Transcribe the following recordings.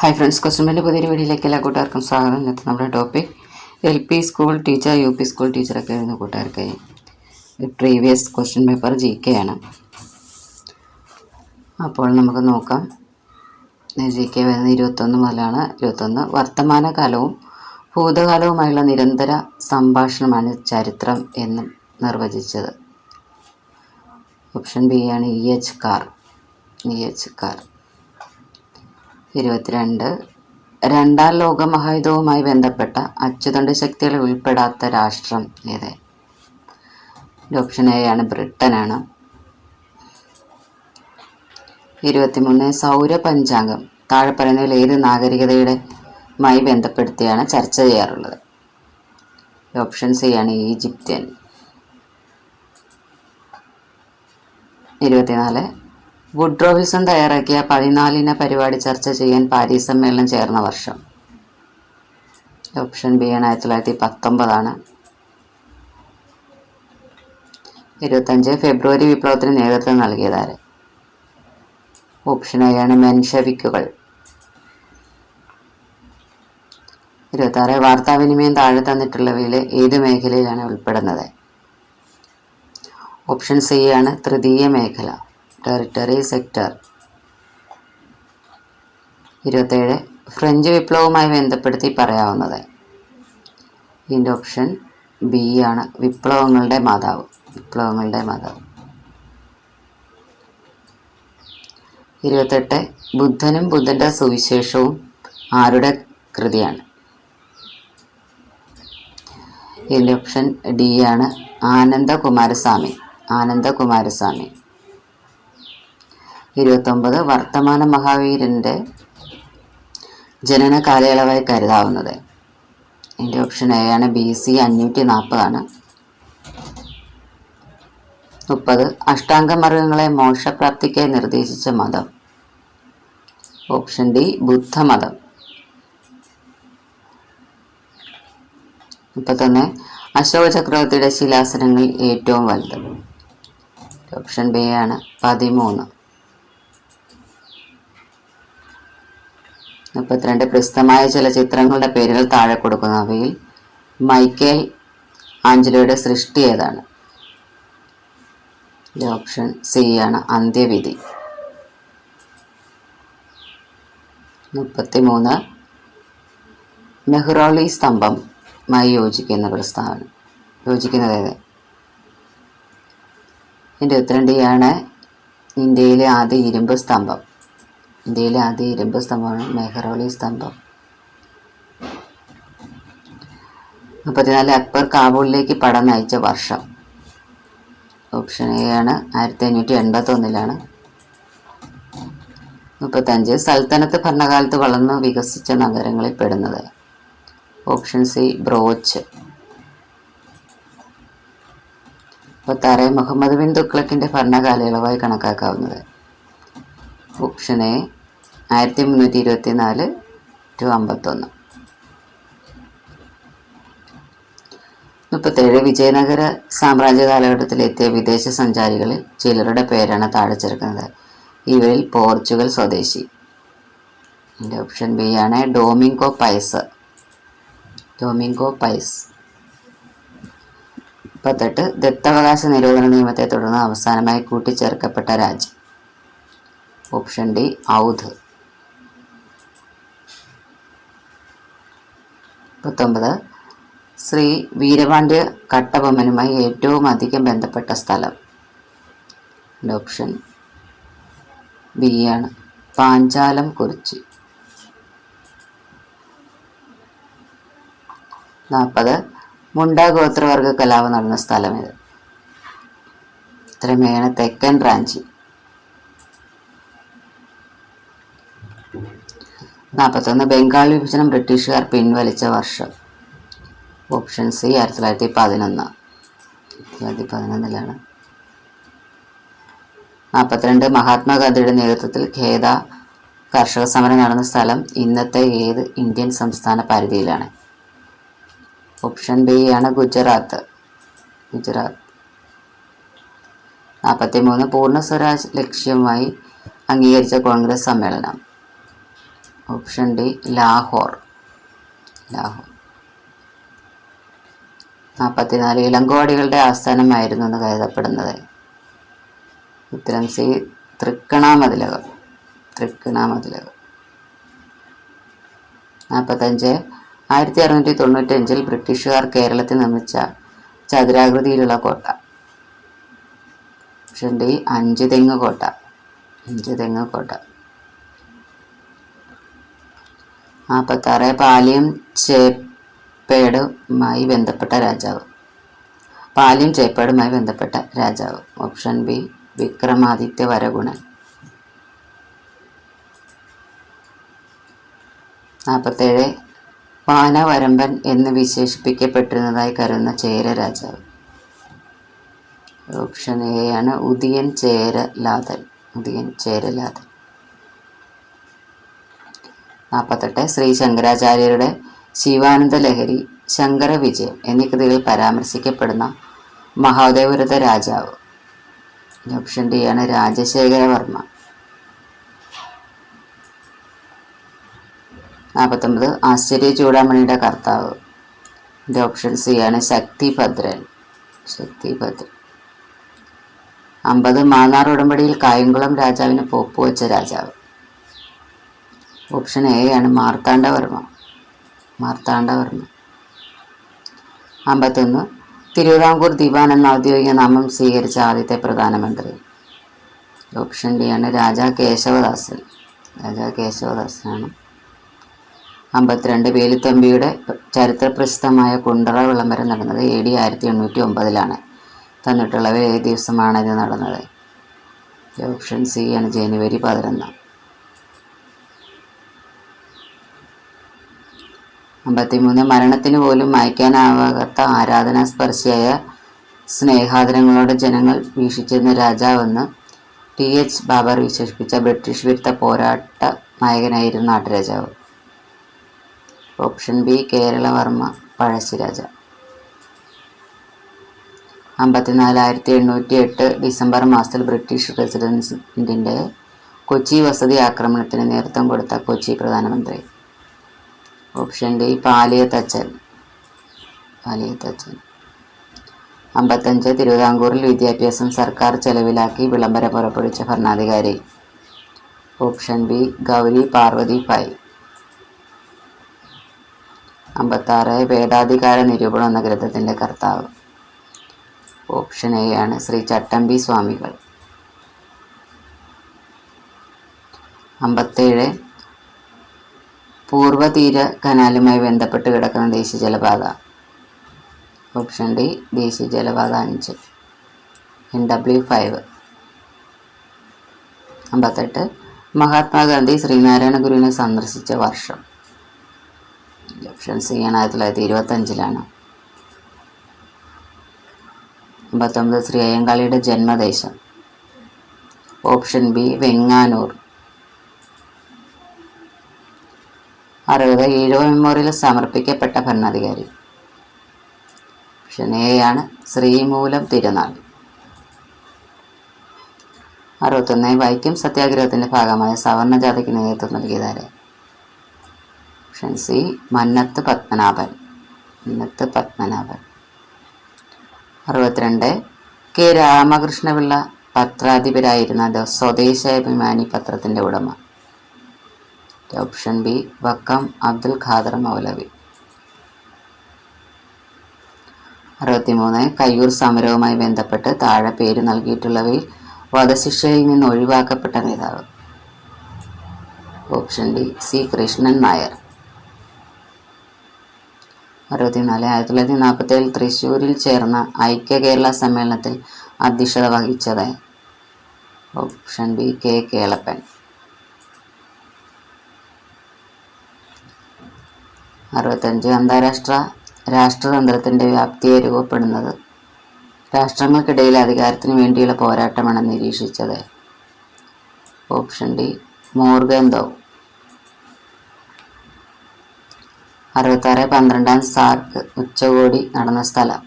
Hi friends, ക്വസ്റ്റ്യൻ്റെ പുതിയൊരു വീഡിയോയിലേക്ക് എല്ലാ കൂട്ടുകാർക്കും സ്വാഗതം. ഇന്നത്തെ നമ്മുടെ topic LP school teacher, UP school ടീച്ചറൊക്കെ എഴുതുന്ന കൂട്ടുകാർക്കായി പ്രീവിയസ് ക്വസ്റ്റ്യൻ പേപ്പർ GK ആണ്. അപ്പോൾ നമുക്ക് നോക്കാം. GK വരുന്നത് 21 മുതലാണ്. 21 വർത്തമാനകാലവും ഭൂതകാലവുമായുള്ള നിരന്തര സംഭാഷണമാണ് ചരിത്രം എന്ന് നിർവചിച്ചത്. ഓപ്ഷൻ ബി ആണ് EH കാർ. 22 രണ്ടാം ലോകമഹായുദ്ധവുമായി ബന്ധപ്പെട്ട അച്ചുതണ്ട് ശക്തികൾ ഉൾപ്പെടാത്ത രാഷ്ട്രം ഏത്? ഓപ്ഷൻ എ ആണ് ബ്രിട്ടനാണ്. 23 സൗരപഞ്ചാംഗം താഴെ പറയുന്നതിൽ ഏത് നാഗരികതയുടെയുമായി ബന്ധപ്പെടുത്തിയാണ് ചർച്ച ചെയ്യാറുള്ളത്? ഓപ്ഷൻ സി ആണ് ഈജിപ്ഷ്യൻ. 24 വുഡ്രോ വിൽസൺ തയ്യാറാക്കിയ 14 പരിപാടി ചർച്ച ചെയ്യാൻ പാരീസ് സമ്മേളനം ചേർന്ന വർഷം? ഓപ്ഷൻ ബി ആണ് 1919. 25 ഫെബ്രുവരി വിപ്ലവത്തിന് നേതൃത്വം നൽകിയതാര്? ഓപ്ഷൻ എ ആണ് മെൻഷവിക്കുകൾ. 26 വാർത്താവിനിമയം താഴെ തന്നിട്ടുള്ളവയിൽ ഏത് മേഖലയിലാണ് ഉൾപ്പെടുന്നത്? ഓപ്ഷൻ സി ആണ് തൃതീയ മേഖല, ടെറിട്ടറി സെക്ടർ. 27 ഫ്രഞ്ച് വിപ്ലവവുമായി ബന്ധപ്പെടുത്തി പറയാവുന്നത്? ഇതിൻ്റെ ഓപ്ഷൻ ബി ആണ് വിപ്ലവങ്ങളുടെ മാതാവ്. 28 ബുദ്ധനും ബുദ്ധൻ്റെ സുവിശേഷവും ആരുടെ കൃതിയാണ്? ഇതിൻ്റെ ഓപ്ഷൻ ഡി ആണ് ആനന്ദകുമാരസ്വാമി. 29 വർത്തമാന മഹാവീരൻ്റെ ജനന കാലയളവായി കരുതാവുന്നത്? എൻ്റെ ഓപ്ഷൻ എ ആണ് BC 540. 30 അഷ്ടാംഗമാർഗങ്ങളെ മോക്ഷപ്രാപ്തിക്കായി നിർദ്ദേശിച്ച മതം? ഓപ്ഷൻ ഡി ബുദ്ധമതം. 31 അശോക ചക്രവർത്തിയുടെ ശിലാസനങ്ങളിൽ ഏറ്റവും വലുത്? ഓപ്ഷൻ ബി ആണ് 13. 32 പ്രസിദ്ധമായ ചില ചിത്രങ്ങളുടെ പേരുകൾ താഴെ കൊടുക്കുന്നവയിൽ മൈക്കേൽ ആഞ്ചലോയുടെ സൃഷ്ടി ഏതാണ്? ഓപ്ഷൻ സി ആണ് അന്ത്യവിധി. 33 മെഹ്റോളി സ്തംഭമായി യോജിക്കുന്നത് ഏത്? ഇതിൻ്റെ ഉത്തരം ഡി ആണ് ഇന്ത്യയിലെ ആദ്യ ഇരുമ്പ് സ്തംഭമാണ് മെഹ്റോളി സ്തംഭം. 34 അക്ബർ കാബൂളിലേക്ക് പട നയിച്ച വർഷം? ഓപ്ഷൻ എ ആണ് 1581. 35 സൽത്തനത്ത് ഭരണകാലത്ത് വളർന്നു വികസിച്ച നഗരങ്ങളിൽ പെടുന്നത്? Option C Broach. 36 മുഹമ്മദ് ബിൻ തുഗ്ലക്കിൻ്റെ ഭരണകാലയളവായി കണക്കാക്കാവുന്നത്? Option A 1324 to 51. 37 വിജയനഗര സാമ്രാജ്യ കാലഘട്ടത്തിലെത്തിയ വിദേശ സഞ്ചാരികളിൽ ചിലരുടെ പേരാണ് താഴെ ചേർക്കുന്നത്. ഇവരിൽ പോർച്ചുഗൽ സ്വദേശി? എൻ്റെ ഓപ്ഷൻ ബി ആണ് ഡൊമിംഗോ പയസ്. 38 ദത്തവകാശ നിരോധന നിയമത്തെ തുടർന്ന് അവസാനമായി കൂട്ടിച്ചേർക്കപ്പെട്ട രാജ്യം? Option D Oudh. 39 ശ്രീ വീരപാണ്ഡ്യ കട്ടബൊമ്മനുമായി ഏറ്റവും അധികം ബന്ധപ്പെട്ട സ്ഥലം? ഓപ്ഷൻ ബി ആണ് പാഞ്ചാലം കുറിച്ചി. 40 മുണ്ട ഗോത്രവർഗ കലാപം നടന്ന സ്ഥലം ഏത്? ഇത്രയുമാണ് തെക്കൻ റാഞ്ചി. 41 ബംഗാൾ വിഭജനം ബ്രിട്ടീഷുകാർ പിൻവലിച്ച വർഷം? Option C 1911. 1911 42 മഹാത്മാഗാന്ധിയുടെ നേതൃത്വത്തിൽ ഖേദ കർഷക സമരം നടന്ന സ്ഥലം ഇന്നത്തെ ഏത് ഇന്ത്യൻ സംസ്ഥാന പരിധിയിലാണ്? ഓപ്ഷൻ ബി ആണ് ഗുജറാത്ത്. 43 പൂർണ്ണ സ്വരാജ് ലക്ഷ്യമായി അംഗീകരിച്ച കോൺഗ്രസ് സമ്മേളനം? Option D Lahore. 44 ഇളങ്കോടികളുടെ ആസ്ഥാനമായിരുന്നു എന്ന് കരുതപ്പെടുന്നത്. ഉത്തരം സി തൃക്കണാമതിലകം. 45 1695 ബ്രിട്ടീഷുകാർ കേരളത്തിൽ നിർമ്മിച്ച ചതുരാകൃതിയിലുള്ള കോട്ട. ഓപ്ഷൻ ഡി അഞ്ചുതെങ്ങ് കോട്ട. 46 പാലിയം ചേപ്പേടുമായി ബന്ധപ്പെട്ട രാജാവ്. Option B Vikramaditya Varagunan. 47 വാനവരമ്പൻ എന്ന് വിശേഷിപ്പിക്കപ്പെട്ടിരുന്നതായി കരുതുന്ന ചേര രാജാവ്. ഓപ്ഷൻ എ ആണ് ഉദിയൻ ചേരലാതൻ. 48 ശ്രീ ശങ്കരാചാര്യരുടെ ശിവാനന്ദ ലഹരി, ശങ്കര വിജയം എന്നീ കൃതികളിൽ പരാമർശിക്കപ്പെടുന്ന മഹാദേവപുരത്തെ രാജാവ്. ഓപ്ഷൻ ഡി ആണ് രാജശേഖരവർമ്മ. 49 ആശ്ചര്യ ചൂടാമണിയുടെ കർത്താവ്. ഓപ്ഷൻ സി ആണ് ശക്തിഭദ്രൻ. 50 മാന്നാർ ഉടമ്പടിയിൽ കായംകുളം രാജാവിന് ഒപ്പുവെച്ച രാജാവ്. ഓപ്ഷൻ എ ആണ് മാർത്താണ്ഡവർമ്മ. 51 തിരുവിതാംകൂർ ദിവാൻ എന്ന ഔദ്യോഗിക നാമം സ്വീകരിച്ച ആദ്യത്തെ പ്രധാനമന്ത്രി. ഓപ്ഷൻ ഡി ആണ് രാജാ കേശവദാസനാണ്. 52 വേലുത്തമ്പിയുടെ ചരിത്രപ്രസിദ്ധമായ കുണ്ടറ വിളംബരം നടന്നത് AD 1809 തന്നിട്ടുള്ളവർ ഏത് ദിവസമാണ് ഇത് നടന്നത്? ഓപ്ഷൻ സി ആണ് ജനുവരി 11. 53 മരണത്തിന് പോലും മായ്ക്കാനാവാത്ത ആരാധനാസ്പർശിയായ സ്നേഹാദരങ്ങളോടെ ജനങ്ങൾ വീക്ഷിച്ചിരുന്ന രാജാവെന്ന് TH ബാബർ വിശേഷിപ്പിച്ച ബ്രിട്ടീഷ് വിരുദ്ധ പോരാട്ട നായകനായിരുന്നു നാട്ടുരാജാവ്. Option B Kerala Varma Pazhassi Raja. 54 1808 December മാസത്തിൽ ബ്രിട്ടീഷ് പ്രസിഡന്റിന്റെ കൊച്ചി വസതി ആക്രമണത്തിന് നേതൃത്വം കൊടുത്ത കൊച്ചി പ്രധാനമന്ത്രി. Option D Paliyath Achan. 55 തിരുവിതാംകൂറിൽ വിദ്യാഭ്യാസം സർക്കാർ ചെലവിലാക്കി വിളംബരം പുറപ്പെടുവിച്ച ഭരണാധികാരി. Option B Gauri Parvathi Pai. 56 വേദാധികാര നിരൂപണം എന്ന ഗ്രന്ഥത്തിന്റെ കർത്താവ്. ഓപ്ഷൻ എ ആണ് ശ്രീ ചട്ടമ്പി സ്വാമികൾ. 57 പൂർവ്വതീര കനാലുമായി ബന്ധപ്പെട്ട് കിടക്കുന്ന ദേശീയ ജലപാത. ഓപ്ഷൻ ഡി ദേശീയ ജലപാത 5 NW5. 58 മഹാത്മാഗാന്ധി ശ്രീനാരായണ ഗുരുവിനെ സന്ദർശിച്ച വർഷം. ഓപ്ഷൻ സി ആണ് 1925. 59 ശ്രീ അയ്യങ്കാളിയുടെ ജന്മദേശം. Option B Venganoor. 60 Ezhava memorial സമർപ്പിക്കപ്പെട്ട ഭരണാധികാരി. ഓപ്ഷൻ എ ആണ് ശ്രീമൂലം തിരുനാൾ. 61 വൈക്കം സത്യാഗ്രഹത്തിന്റെ ഭാഗമായ സവർണ ജാഥയ്ക്ക് നേതൃത്വം നൽകിയതാരെ? Option C Mannath Padmanabhan. 62 K Ramakrishna Pillai പത്രാധിപരായിരുന്ന സ്വദേശാഭിമാനി പത്രത്തിന്റെ ഉടമ. Option B Vakkom Abdul Khader Moulavi. 63 കയ്യൂർ സമരവുമായി ബന്ധപ്പെട്ട് താഴെ പേര് നൽകിയിട്ടുള്ളവയിൽ വധശിക്ഷയിൽ നിന്ന് ഒഴിവാക്കപ്പെട്ട നേതാവ്. Option D C Krishnan Nair. 64 1947 തൃശ്ശൂരിൽ ചേർന്ന ഐക്യ കേരള സമ്മേളനത്തിൽ അധ്യക്ഷത വഹിച്ചത്. Option B K Kelappan. 65 അന്താരാഷ്ട്ര രാഷ്ട്രതന്ത്രത്തിന്റെ വ്യാപ്തിയെ രൂപപ്പെടുന്നത് രാഷ്ട്രങ്ങൾക്കിടയിലെ അധികാരത്തിന് വേണ്ടിയുള്ള പോരാട്ടമാണ് നിരീക്ഷിച്ചത്. Option D മോർഗൻദോവ്. 66 12ാം സാർക്ക് ഉച്ചകോടി നടന്ന സ്ഥലം.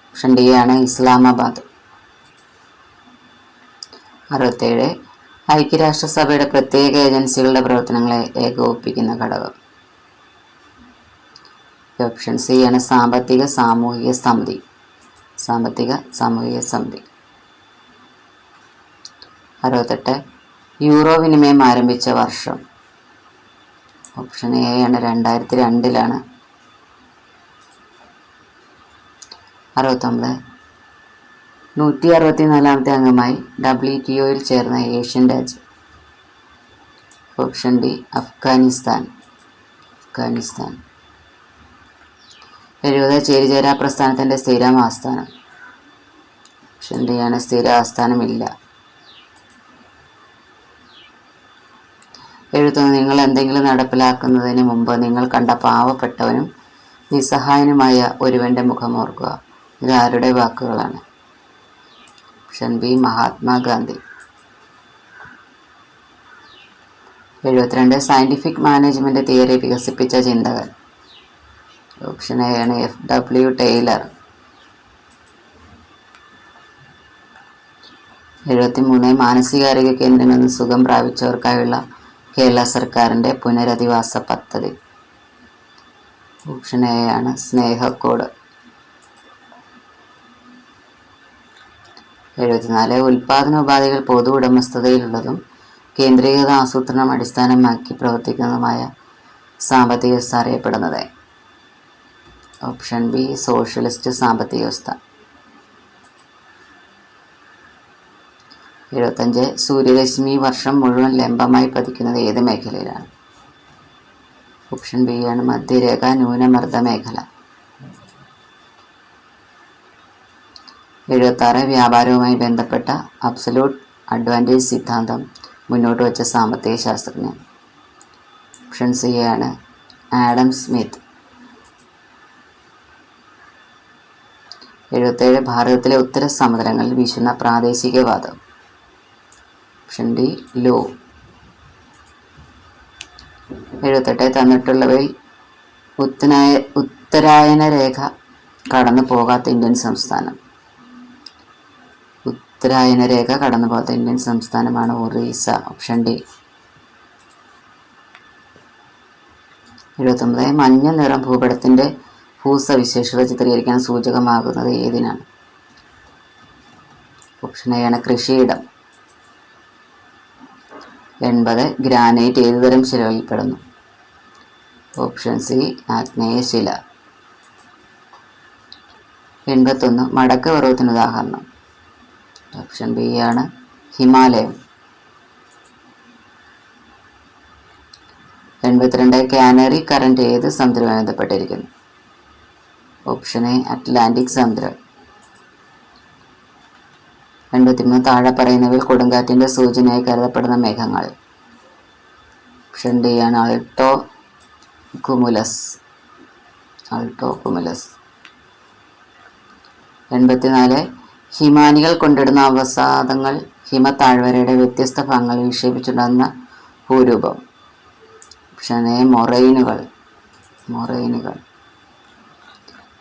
ഓപ്ഷൻ ഡി ആണ് ഇസ്ലാമാബാദ്. 67 ഐക്യരാഷ്ട്രസഭയുടെ പ്രത്യേക ഏജൻസികളുടെ പ്രവർത്തനങ്ങളെ ഏകോപിപ്പിക്കുന്ന ഘടകം. ഓപ്ഷൻ സി ആണ് സാമ്പത്തിക സാമൂഹിക സമിതി. സാമ്പത്തിക സാമൂഹിക സമിതി. 68 യൂറോ വിനിമയം ആരംഭിച്ച വർഷം. ഓപ്ഷൻ എ ആണ് 2002 69 164 അംഗമായി WTOയിൽ ചേർന്ന ഏഷ്യൻ രാജ്യം. Option D Afghanistan. 70 ചേരിചേരാ പ്രസ്ഥാനത്തിൻ്റെ സ്ഥിരം ആസ്ഥാനം. ഓപ്ഷൻ ഡി ആണ് സ്ഥിര ആസ്ഥാനമില്ല. 71 നിങ്ങൾ എന്തെങ്കിലും നടപ്പിലാക്കുന്നതിന് മുമ്പ് നിങ്ങൾ കണ്ട പാവപ്പെട്ടവനും നിസ്സഹായനുമായ ഒരുവൻ്റെ മുഖം ഓർക്കുക. ഇത് ആരുടെ വാക്കുകളാണ്? Option B Mahatma Gandhi. 72 scientific management theory വികസിപ്പിച്ച ചിന്തകൻ. ഓപ്ഷൻ എ ആണ് FW ടൈലർ. 73 മാനസികാരോഗ്യ കേന്ദ്രങ്ങളിൽ നിന്ന് സുഖം പ്രാപിച്ചവർക്കായുള്ള കേരള സർക്കാരിൻ്റെ പുനരധിവാസ പദ്ധതി. ഓപ്ഷൻ എ ആണ് സ്നേഹക്കോട്. 74 ഉൽപാദന ഉപാധികൾ പൊതു ഉടമസ്ഥതയിലുള്ളതും കേന്ദ്രീകൃത ആസൂത്രണം അടിസ്ഥാനമാക്കി പ്രവർത്തിക്കുന്നതുമായ സാമ്പത്തിക വ്യവസ്ഥ അറിയപ്പെടുന്നത്. ഓപ്ഷൻ ബി സോഷ്യലിസ്റ്റ് സാമ്പത്തിക വ്യവസ്ഥ. 75 സൂര്യരശ്മി വർഷം മുഴുവൻ ലംബമായി പതിക്കുന്നത് ഏത് മേഖലയിലാണ്? ഓപ്ഷൻ ബി ആണ് മധ്യരേഖ ന്യൂനമർദ്ദ മേഖല. 76 വ്യാപാരവുമായി ബന്ധപ്പെട്ട അബ്സല്യൂട്ട് അഡ്വാൻറ്റേജ് സിദ്ധാന്തം മുന്നോട്ട് വച്ച സാമ്പത്തിക ശാസ്ത്രജ്ഞൻ. ഓപ്ഷൻ സി ആണ് ആഡം സ്മിത്ത്. 77 ഭാരതത്തിലെ ഉത്തര സമുദ്രങ്ങളിൽ വീശുന്ന പ്രാദേശികവാദം. Option D Loo. 78 തന്നിട്ടുള്ളവയിൽ ഉത്തരായന രേഖ കടന്നു പോകാത്ത ഇന്ത്യൻ സംസ്ഥാനം. ഉത്തരായന രേഖ കടന്നു പോകാത്ത ഇന്ത്യൻ സംസ്ഥാനമാണ് ഒറീസ. Option D. 79 മഞ്ഞ നിറം ഭൂപടത്തിൻ്റെ ഭൂസവിശേഷത ചിത്രീകരിക്കാൻ സൂചകമാകുന്നത് ഏതിനാണ്? ഓപ്ഷൻ എ ആണ് കൃഷിയിടം. 80 ഗ്രാനൈറ്റ് ഏതുതരം ശിലകളിൽപ്പെടുന്നു? Option C ആഗ്നേയശില. 81 മടക്ക് പർവ്വതത്തിന് ഉദാഹരണം. ഓപ്ഷൻ ബി ആണ് ഹിമാലയം. 82 കാനറി കറന്റ് ഏത് സമുദ്രവുമായി ബന്ധപ്പെട്ടിരിക്കുന്നു? ഓപ്ഷൻ എ അറ്റ്ലാന്റിക് സമുദ്രം. 83 താഴെ പറയുന്നവയിൽ കൊടുങ്കാറ്റിൻ്റെ സൂചനയായി കരുതപ്പെടുന്ന മേഘങ്ങൾ. ഓപ്ഷൻ ഡി ആണ് ആൾട്ടോ കുമുലസ്. 84 ഹിമാനികൾ കൊണ്ടിടുന്ന അവസാദങ്ങൾ ഹിമത്താഴ്വരയുടെ വ്യത്യസ്ത ഭാഗങ്ങളിൽ വിക്ഷേപിച്ചിട്ടുണ്ടെന്ന ഭൂരൂപം. Option A മൊറൈനുകൾ.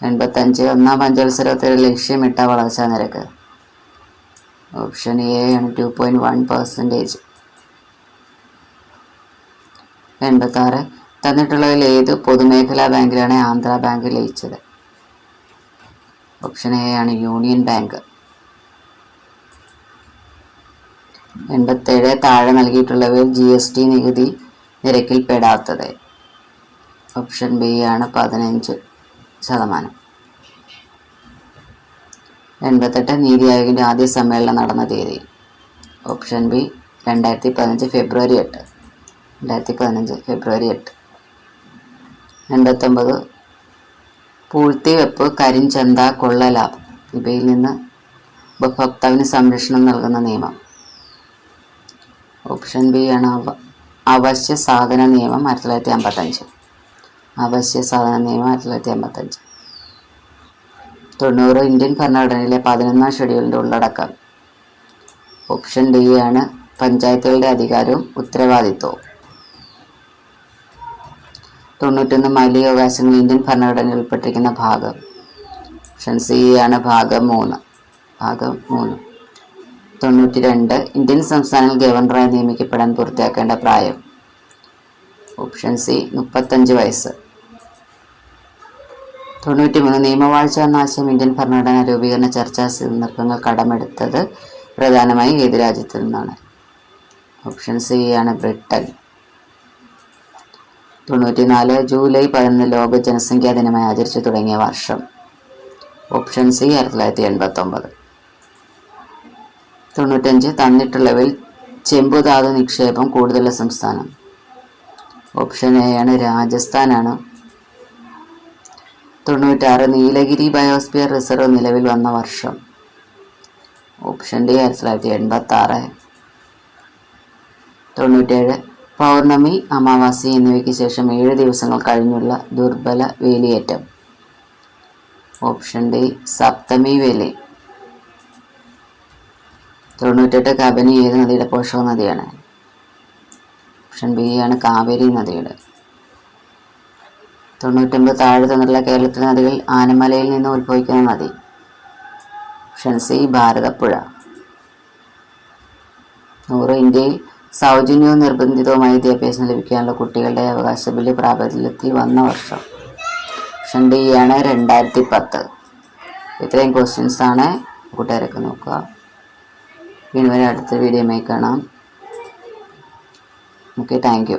85 ഒന്നാം പഞ്ചവത്സരത്തിൽ ലക്ഷ്യമിട്ട വളർച്ചാ നിരക്ക്. ഓപ്ഷൻ എ ആണ് 2.1%. 86 തന്നിട്ടുള്ളതിൽ ഏത് പൊതുമേഖലാ ബാങ്കിലാണ് ആന്ധ്ര ബാങ്ക് ലയിച്ചത്? ഓപ്ഷൻ എ ആണ് യൂണിയൻ ബാങ്ക്. 87 താഴെ നൽകിയിട്ടുള്ളവയിൽ GST നികുതി നിരക്കിൽ പെടാത്തത്. ഓപ്ഷൻ ബി ആണ് 15%. 88 നീതി ആയോഗിൻ്റെ ആദ്യ സമ്മേളനം നടന്ന തീയതി. ഓപ്ഷൻ ബി 2015 ഫെബ്രുവരി 8. 89 പൂഴ്ത്തിവെപ്പ്, കരിഞ്ചന്ത, കൊള്ളലാഭം ഇവയിൽ നിന്ന് ഉപഭോക്താവിന് സംരക്ഷണം നൽകുന്ന നിയമം. ഓപ്ഷൻ ബി ആണ് അവശ്യ സാധന നിയമം 1955. 90 ഇന്ത്യൻ ഭരണഘടനയിലെ 11ാം ഷെഡ്യൂളിൻ്റെ ഉള്ളടക്കം. ഓപ്ഷൻ ഡി ആണ് പഞ്ചായത്തുകളുടെ അധികാരവും ഉത്തരവാദിത്വവും. 91 മൗലികാവകാശങ്ങൾ ഇന്ത്യൻ ഭരണഘടനയിൽ ഉൾപ്പെട്ടിരിക്കുന്ന ഭാഗം. ഓപ്ഷൻ സി ആണ് ഭാഗം 3. 92 ഇന്ത്യൻ സംസ്ഥാനങ്ങൾ ഗവർണറായി നിയമിക്കപ്പെടാൻ പൂർത്തിയാക്കേണ്ട പ്രായം. ഓപ്ഷൻ സി 35 വയസ്സ്. 93 നിയമവാഴ്ച എന്ന ആശയം ഇന്ത്യൻ ഭരണഘടനാ രൂപീകരണ ചർച്ചാ സന്ദർഭങ്ങൾ കടമെടുത്തത് പ്രധാനമായും ഏത് രാജ്യത്തു നിന്നാണ്? ഓപ്ഷൻ സി ആണ് ബ്രിട്ടൻ. 94 ജൂലൈ 11 ലോക ജനസംഖ്യാ ദിനമായി ആചരിച്ചു തുടങ്ങിയ വർഷം. Option C 1989. 95 തന്നിട്ടുള്ളവയിൽ ചെമ്പുധാതു നിക്ഷേപം കൂടുതലുള്ള സംസ്ഥാനം. ഓപ്ഷൻ എ ആണ് രാജസ്ഥാനാണ്. 96 നീലഗിരി ബയോസ്ഫിയർ റിസർവ് നിലവിൽ വന്ന വർഷം. Option D 1986. 97 പൗർണമി, അമാവാസി എന്നിവയ്ക്ക് ശേഷം 7 ദിവസങ്ങൾ കഴിഞ്ഞുള്ള ദുർബല വേലിയേറ്റം. ഓപ്ഷൻ ഡി സപ്തമി വേലി. 98 കബനി ഏത് നദിയുടെ പോഷക നദിയാണ്? ഓപ്ഷൻ ബി ആണ് കാവേരി നദിയുടെ. 99 താഴെ തന്നിട്ടുള്ള കേരളത്തിലെ നദികൾ ആനമലയിൽ നിന്ന് ഉത്ഭവിക്കുന്ന നദി. Option C Bharathapuzha. 100 ഇന്ത്യയിൽ സൗജന്യവും നിർബന്ധിതവുമായ വിദ്യാഭ്യാസം ലഭിക്കാനുള്ള കുട്ടികളുടെ അവകാശ ബില്ല് പ്രാബല്യത്തിൽ വന്ന വർഷം. ഓപ്ഷൻ ഡി ആണ് 2010. ഇത്രയും ക്വസ്റ്റ്യൻസ് ആണ്. കൂട്ടുകാരൊക്കെ നോക്കുക. ഇനി വരെ അടുത്ത വീഡിയോയുമായി കാണാം. Okay, thank you.